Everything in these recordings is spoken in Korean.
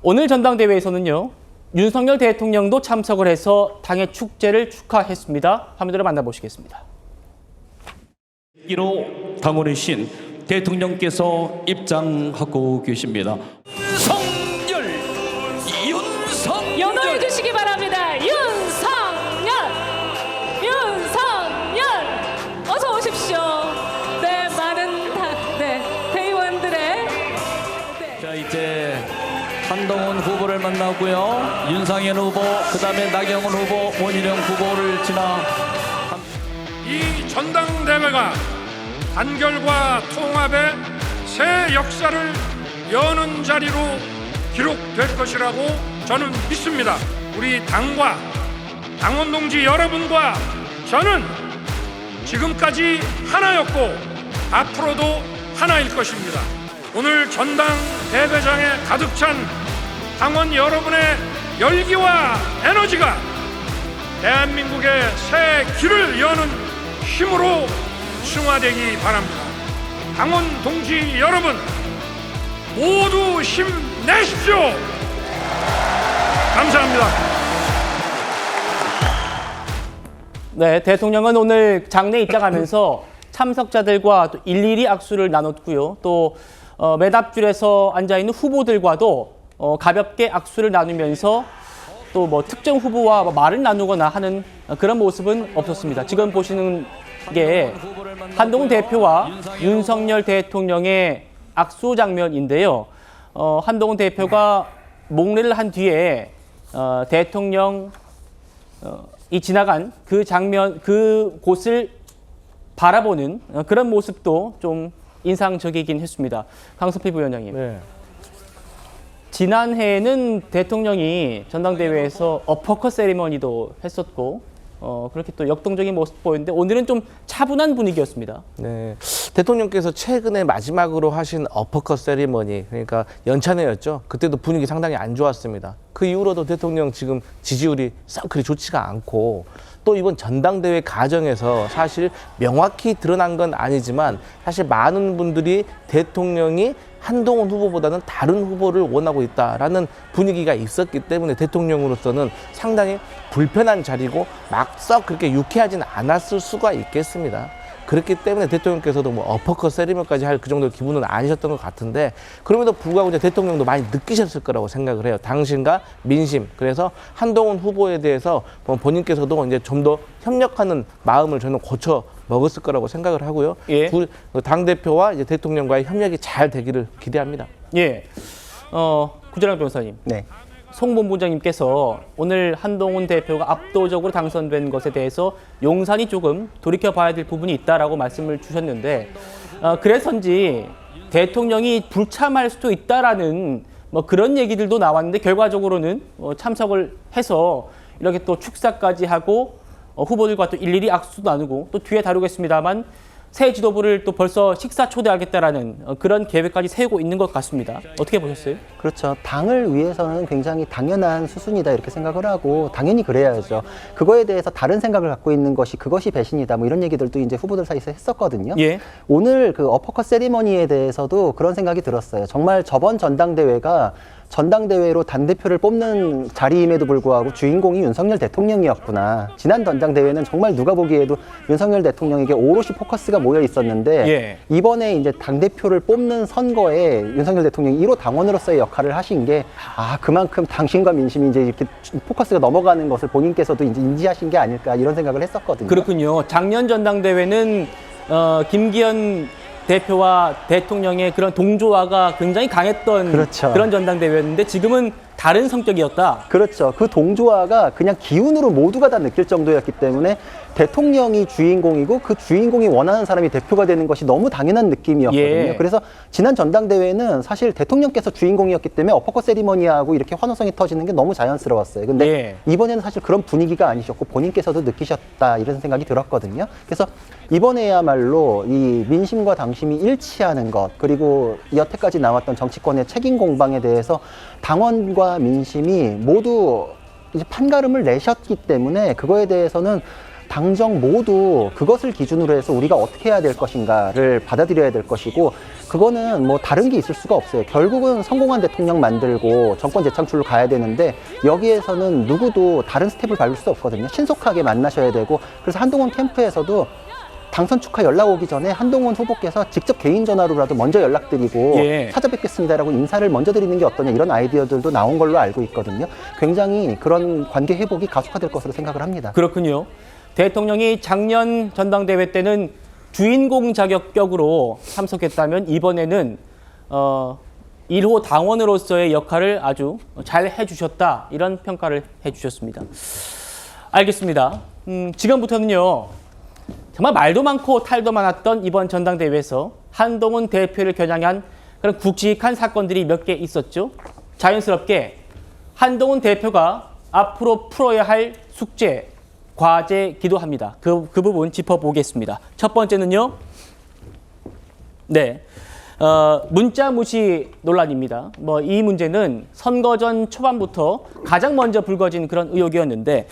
오늘 전당대회에서는요, 윤석열 대통령도 참석을 해서 당의 축제를 축하했습니다. 화면으로 만나보시겠습니다. 기로 당원이신 대통령께서 입장하고 계십니다. 윤석열 연호해 주시기 바랍니다. 윤석열 어서 오십시오. 네, 많은 대의원들의 자, 이제 한동훈 후보를 만나고요. 윤상현 후보, 그다음에 나경원 후보, 원희룡 후보를 지나 이 전당대회가 단결과 통합의 새 역사를 여는 자리로 기록될 것이라고 저는 믿습니다. 우리 당과 당원 동지 여러분과 저는 지금까지 하나였고 앞으로도 하나일 것입니다. 오늘 전당대회장에 가득 찬 당원 여러분의 열기와 에너지가 대한민국의 새 길을 여는 힘으로 승화되기 바랍니다. 당원 동지 여러분 모두 힘내십시오. 감사합니다. 네, 대통령은 오늘 장내에 입장하면서 참석자들과 또 일일이 악수를 나눴고요. 또 맨 앞줄에서 앉아있는 후보들과도 가볍게 악수를 나누면서 또 뭐 특정 후보와 말을 나누거나 하는 그런 모습은 없었습니다. 지금 보시는 게 한동훈 대표와 윤석열 대통령의 악수 장면인데요. 한동훈 대표가 목례를 한 뒤에 대통령 이 지나간 그 장면, 그 곳을 바라보는 그런 모습도 좀 인상적이긴 했습니다. 강석필 부위원장님. 네. 지난해에는 대통령이 전당대회에서 어퍼컷 세리머니도 했었고 그렇게 또 역동적인 모습 보였는데 오늘은 좀 차분한 분위기였습니다. 네. 대통령께서 최근에 마지막으로 하신 어퍼컷 세리머니, 그러니까 연찬회였죠. 그때도 분위기 상당히 안 좋았습니다. 그 이후로도 대통령 지금 지지율이 썩 그리 좋지가 않고 또 이번 전당대회 과정에서 사실 명확히 드러난 건 아니지만 사실 많은 분들이 대통령이 한동훈 후보보다는 다른 후보를 원하고 있다라는 분위기가 있었기 때문에 대통령으로서는 상당히 불편한 자리고 막 썩 그렇게 유쾌하진 않았을 수가 있겠습니다. 그렇기 때문에 대통령께서도 뭐 어퍼컷 세리머니까지 할 그 정도 기분은 아니셨던 것 같은데 그럼에도 불구하고 이제 대통령도 많이 느끼셨을 거라고 생각을 해요. 당신과 민심. 그래서 한동훈 후보에 대해서 본인께서도 이제 좀 더 협력하는 마음을 저는 고쳐 먹었을 거라고 생각을 하고요. 예. 당 대표와 이제 대통령과의 협력이 잘 되기를 기대합니다. 예. 구재랑 변호사님. 네. 송 본부장님께서 오늘 한동훈 대표가 압도적으로 당선된 것에 대해서 용산이 조금 돌이켜봐야 될 부분이 있다라고 말씀을 주셨는데 그래서인지 대통령이 불참할 수도 있다라는 뭐 그런 얘기들도 나왔는데 결과적으로는 참석을 해서 이렇게 또 축사까지 하고 후보들과 또 일일이 악수도 나누고 또 뒤에 다루겠습니다만 새 지도부를 또 벌써 식사 초대하겠다라는 그런 계획까지 세우고 있는 것 같습니다. 어떻게 보셨어요? 그렇죠. 당을 위해서는 굉장히 당연한 수순이다 이렇게 생각을 하고 당연히 그래야죠. 그거에 대해서 다른 생각을 갖고 있는 것이 그것이 배신이다 뭐 이런 얘기들도 이제 후보들 사이에서 했었거든요. 예. 오늘 그 어퍼컷 세리머니에 대해서도 그런 생각이 들었어요. 정말 저번 전당대회가 전당대회로 당대표를 뽑는 자리임에도 불구하고 주인공이 윤석열 대통령이었구나. 지난 전당대회는 정말 누가 보기에도 윤석열 대통령에게 오롯이 포커스가 모여 있었는데 예. 이번에 이제 당대표를 뽑는 선거에 윤석열 대통령이 1호 당원으로서의 역할을 하신 게 그만큼 당신과 민심이 이제 이렇게 포커스가 넘어가는 것을 본인께서도 이제 인지하신 게 아닐까 이런 생각을 했었거든요. 그렇군요. 작년 전당대회는 김기현 대표와 대통령의 그런 동조화가 굉장히 강했던 그렇죠. 그런 전당대회였는데 지금은 다른 성격이었다. 그렇죠. 그 동조화가 그냥 기운으로 모두가 다 느낄 정도였기 때문에 대통령이 주인공이고 그 주인공이 원하는 사람이 대표가 되는 것이 너무 당연한 느낌이었거든요. 예. 그래서 지난 전당대회는 사실 대통령께서 주인공이었기 때문에 어퍼컷 세리머니하고 이렇게 환호성이 터지는 게 너무 자연스러웠어요. 근데 예. 이번에는 사실 그런 분위기가 아니셨고 본인께서도 느끼셨다 이런 생각이 들었거든요. 그래서 이번에야말로 이 민심과 당심이 일치하는 것 그리고 여태까지 나왔던 정치권의 책임 공방에 대해서 당원과 민심이 모두 이제 판가름을 내셨기 때문에 그거에 대해서는 당정 모두 그것을 기준으로 해서 우리가 어떻게 해야 될 것인가를 받아들여야 될 것이고, 그거는 뭐 다른 게 있을 수가 없어요. 결국은 성공한 대통령 만들고 정권 재창출로 가야 되는데, 여기에서는 누구도 다른 스텝을 밟을 수 없거든요. 신속하게 만나셔야 되고, 그래서 한동훈 캠프에서도 당선 축하 연락 오기 전에 한동훈 후보께서 직접 개인 전화로라도 먼저 연락드리고 예. 찾아뵙겠습니다라고 인사를 먼저 드리는 게 어떠냐, 이런 아이디어들도 나온 걸로 알고 있거든요. 굉장히 그런 관계 회복이 가속화될 것으로 생각을 합니다. 그렇군요. 대통령이 작년 전당대회 때는 주인공 자격격으로 참석했다면 이번에는 1호 당원으로서의 역할을 아주 잘 해주셨다, 이런 평가를 해주셨습니다. 알겠습니다. 지금부터는요, 정말 말도 많고 탈도 많았던 이번 전당대회에서 한동훈 대표를 겨냥한 그런 굵직한 사건들이 몇 개 있었죠. 자연스럽게 한동훈 대표가 앞으로 풀어야 할 숙제, 과제기도 합니다. 그 부분 짚어보겠습니다. 첫 번째는요, 네, 문자 무시 논란입니다. 이 문제는 선거 전 초반부터 가장 먼저 불거진 그런 의혹이었는데,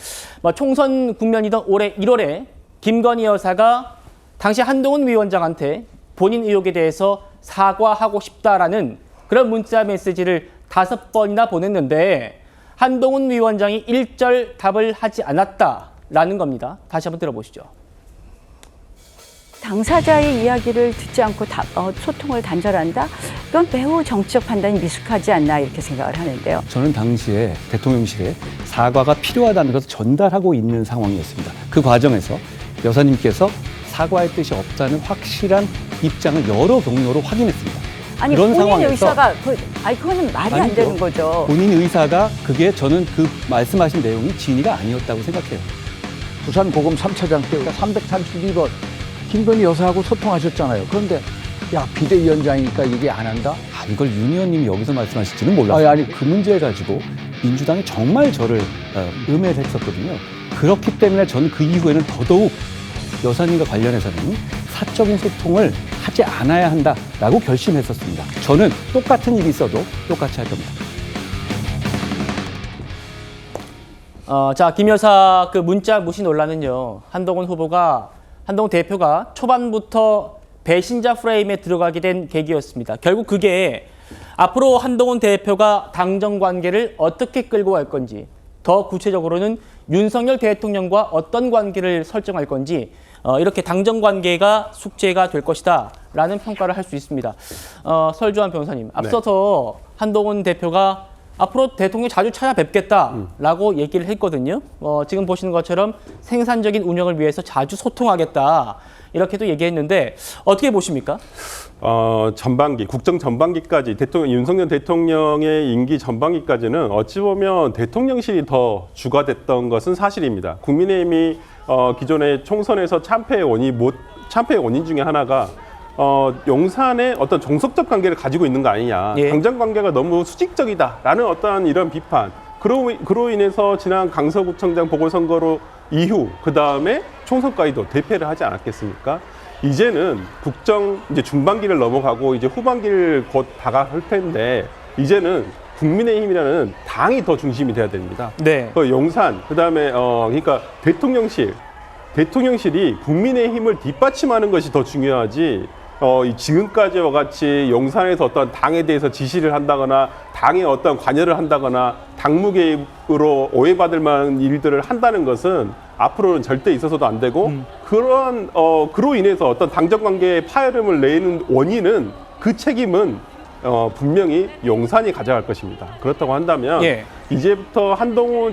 총선 국면이던 올해 1월에 김건희 여사가 당시 한동훈 위원장한테 본인 의혹에 대해서 사과하고 싶다라는 그런 문자 메시지를 5번이나 보냈는데, 한동훈 위원장이 일절 답을 하지 않았다라는 겁니다. 다시 한번 들어보시죠. 당사자의 이야기를 듣지 않고 소통을 단절한다? 이건 매우 정치적 판단이 미숙하지 않나, 이렇게 생각을 하는데요. 저는 당시에 대통령실에 사과가 필요하다는 것을 전달하고 있는 상황이었습니다. 그 과정에서 여사님께서 사과의 뜻이 없다는 확실한 입장을 여러 경로로 확인했습니다. 아니, 그런 본인 상황에서 의사가 그거는 말이 안 아니죠. 되는 거죠. 본인 의사가 그게 저는 그 말씀하신 내용이 진위가 아니었다고 생각해요. 부산 고검 3차장 때 332번 김건희 여사하고 소통하셨잖아요. 그런데 야, 비대위원장이니까 이게 안 한다? 이걸 윤 의원님이 여기서 말씀하실지는 몰랐어요. 아니, 그 문제 가지고 민주당이 정말 저를 음해를 했었거든요. 그렇기 때문에 저는 그 이후에는 더더욱 여사님과 관련해서는 사적인 소통을 하지 않아야 한다라고 결심했었습니다. 저는 똑같은 일이 있어도 똑같이 할 겁니다. 자, 김 여사 그 문자 무시 논란은요, 한동훈 대표가 초반부터 배신자 프레임에 들어가게 된 계기였습니다. 결국 그게 앞으로 한동훈 대표가 당정 관계를 어떻게 끌고 갈 건지, 더 구체적으로는 윤석열 대통령과 어떤 관계를 설정할 건지, 이렇게 당정 관계가 숙제가 될 것이다 라는 평가를 할 수 있습니다. 설주환 변호사님, 앞서서 한동훈 대표가 앞으로 대통령 자주 찾아뵙겠다라고 얘기를 했거든요. 지금 보시는 것처럼 생산적인 운영을 위해서 자주 소통하겠다, 이렇게도 얘기했는데 어떻게 보십니까? 전반기, 국정 전반기까지 윤석열 대통령의 임기 전반기까지는 어찌 보면 대통령실이 더 주가 됐던 것은 사실입니다. 국민의힘이 기존의 총선에서 참패의 원인 중에 하나가 용산의 어떤 종속적 관계를 가지고 있는 거 아니냐. 예. 당정 관계가 너무 수직적이다라는 어떠한 이런 비판. 그로 인해서 지난 강서구청장 보궐선거로 이후 그 다음에 총선까지도 대패를 하지 않았겠습니까? 이제는 국정 이제 중반기를 넘어가고 이제 후반기를 곧 다가올 텐데, 이제는 국민의힘이라는 당이 더 중심이 돼야 됩니다. 네. 용산, 그 다음에 그러니까 대통령실이 국민의힘을 뒷받침하는 것이 더 중요하지. 지금까지와 같이 용산에서 어떤 당에 대해서 지시를 한다거나 당에 어떤 관여를 한다거나 당무 개입으로 오해받을 만한 일들을 한다는 것은 앞으로는 절대 있어서도 안 되고, 그로 인해서 어떤 당정 관계에 파열음을 내는 원인은, 그 책임은 분명히 용산이 가져갈 것입니다. 그렇다고 한다면 이제부터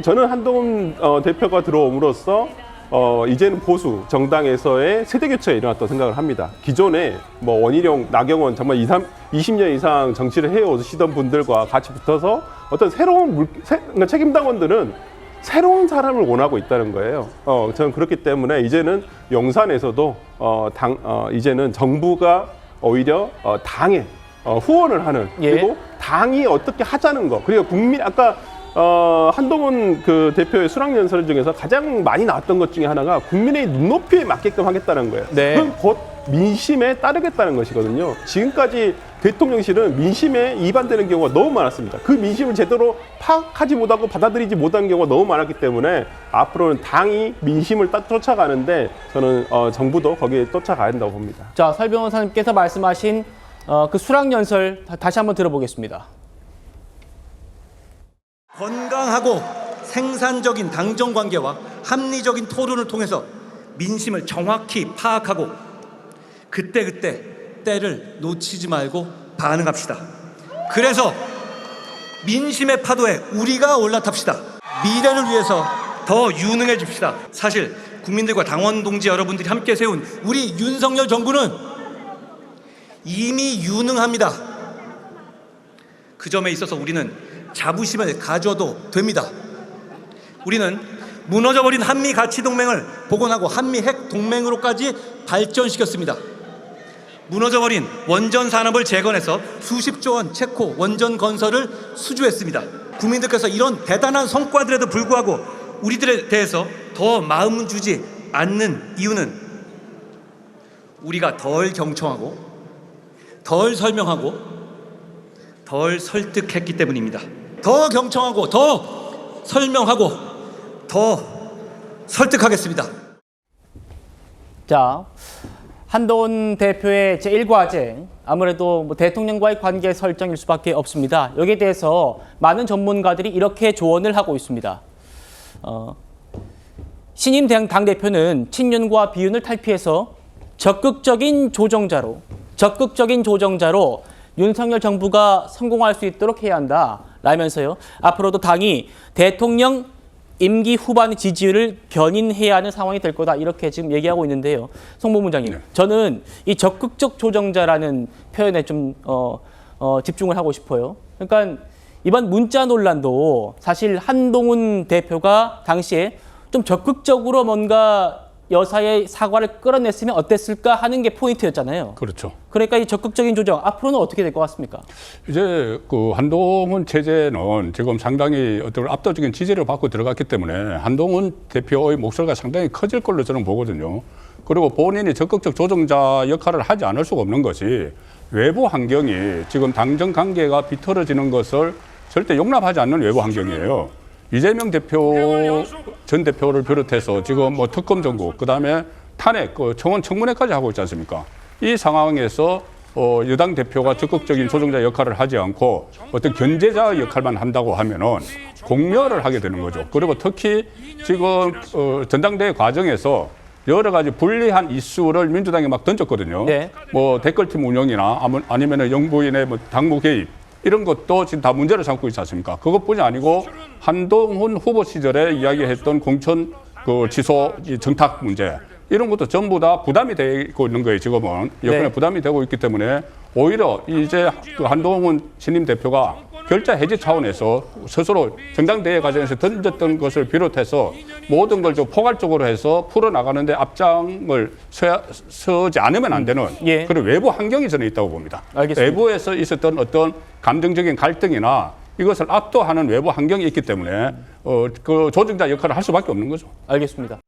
저는 한동훈 대표가 들어옴으로써 이제는 보수 정당에서의 세대 교체가 일어났다고 생각을 합니다. 기존에 원희룡, 나경원 정말 20년 이상 정치를 해오시던 분들과 같이 붙어서 어떤 새로운 그러니까 책임당원들은 새로운 사람을 원하고 있다는 거예요. 저는 그렇기 때문에 이제는 용산에서도 이제는 정부가 오히려 당에 후원을 하는, 그리고 당이 어떻게 하자는 거, 그리고 아까 한동훈 그 대표의 수락연설 중에서 가장 많이 나왔던 것 중에 하나가 국민의 눈높이에 맞게끔 하겠다는 거예요. 네. 그건 곧 민심에 따르겠다는 것이거든요. 지금까지 대통령실은 민심에 이반되는 경우가 너무 많았습니다. 그 민심을 제대로 파악하지 못하고 받아들이지 못한 경우가 너무 많았기 때문에 앞으로는 당이 민심을 쫓아가는데 저는 정부도 거기에 쫓아가야 된다고 봅니다. 자, 설 변호사님께서 말씀하신 그 수락연설 다시 한번 들어보겠습니다. 건강하고 생산적인 당정 관계와 합리적인 토론을 통해서 민심을 정확히 파악하고 그때그때 때를 놓치지 말고 반응합시다. 그래서 민심의 파도에 우리가 올라탑시다. 미래를 위해서 더 유능해집시다. 사실 국민들과 당원 동지 여러분들이 함께 세운 우리 윤석열 정부는 이미 유능합니다. 그 점에 있어서 우리는 자부심을 가져도 됩니다. 우리는 무너져버린 한미 가치 동맹을 복원하고 한미 핵 동맹으로까지 발전시켰습니다. 무너져버린 원전 산업을 재건해서 수십조 원 체코 원전 건설을 수주했습니다. 국민들께서 이런 대단한 성과들에도 불구하고 우리들에 대해서 더 마음 주지 않는 이유는 우리가 덜 경청하고 덜 설명하고 덜 설득했기 때문입니다. 더 경청하고 더 설명하고 더 설득하겠습니다. 자, 한동훈 대표의 제1과제, 아무래도 뭐 대통령과의 관계 설정일 수밖에 없습니다. 여기에 대해서 많은 전문가들이 이렇게 조언을 하고 있습니다. 신임 당대표는 친윤과 비윤을 탈피해서 적극적인 조정자로 윤석열 정부가 성공할 수 있도록 해야 한다라면서요. 앞으로도 당이 대통령 임기 후반 지지율을 견인해야 하는 상황이 될 거다, 이렇게 지금 얘기하고 있는데요. 송 본부장님, 저는 이 적극적 조정자라는 표현에 좀 집중을 하고 싶어요. 그러니까 이번 문자 논란도 사실 한동훈 대표가 당시에 좀 적극적으로 뭔가 여사의 사과를 끌어냈으면 어땠을까 하는 게 포인트였잖아요. 그렇죠. 그러니까 이 적극적인 조정 앞으로는 어떻게 될 것 같습니까? 이제 그 한동훈 체제는 지금 상당히 어떤 압도적인 지지를 받고 들어갔기 때문에 한동훈 대표의 목소리가 상당히 커질 걸로 저는 보거든요. 그리고 본인이 적극적 조정자 역할을 하지 않을 수가 없는 것이 외부 환경이 지금 당정 관계가 비틀어지는 것을 절대 용납하지 않는 외부 환경이에요. 이재명 전 대표를 비롯해서 지금 뭐 특검 정국, 그다음에 탄핵, 청원 청문회까지 하고 있지 않습니까? 이 상황에서 여당 대표가 적극적인 조정자 역할을 하지 않고 어떤 견제자 역할만 한다고 하면은 공멸을 하게 되는 거죠. 그리고 특히 지금 전당대회 과정에서 여러 가지 불리한 이슈를 민주당이 막 던졌거든요. 네. 뭐 댓글팀 운영이나 아니면은 영부인의 뭐 당무 개입, 이런 것도 지금 다 문제를 삼고 있지 않습니까? 그것뿐이 아니고 한동훈 후보 시절에 이야기했던 공천 지소 정탁 문제, 이런 것도 전부 다 부담이 되고 있는 거예요. 지금은 여건에 부담이 되고 있기 때문에 오히려 이제 그 한동훈 신임 대표가 결자 해지 차원에서 스스로 정당대회 과정에서 던졌던 것을 비롯해서 모든 걸 좀 포괄적으로 해서 풀어나가는데 앞장을 서지 않으면 안 되는 그런 외부 환경이 저는 있다고 봅니다. 알겠습니다. 외부에서 있었던 어떤 감정적인 갈등이나 이것을 압도하는 외부 환경이 있기 때문에 그 조정자 역할을 할 수밖에 없는 거죠. 알겠습니다.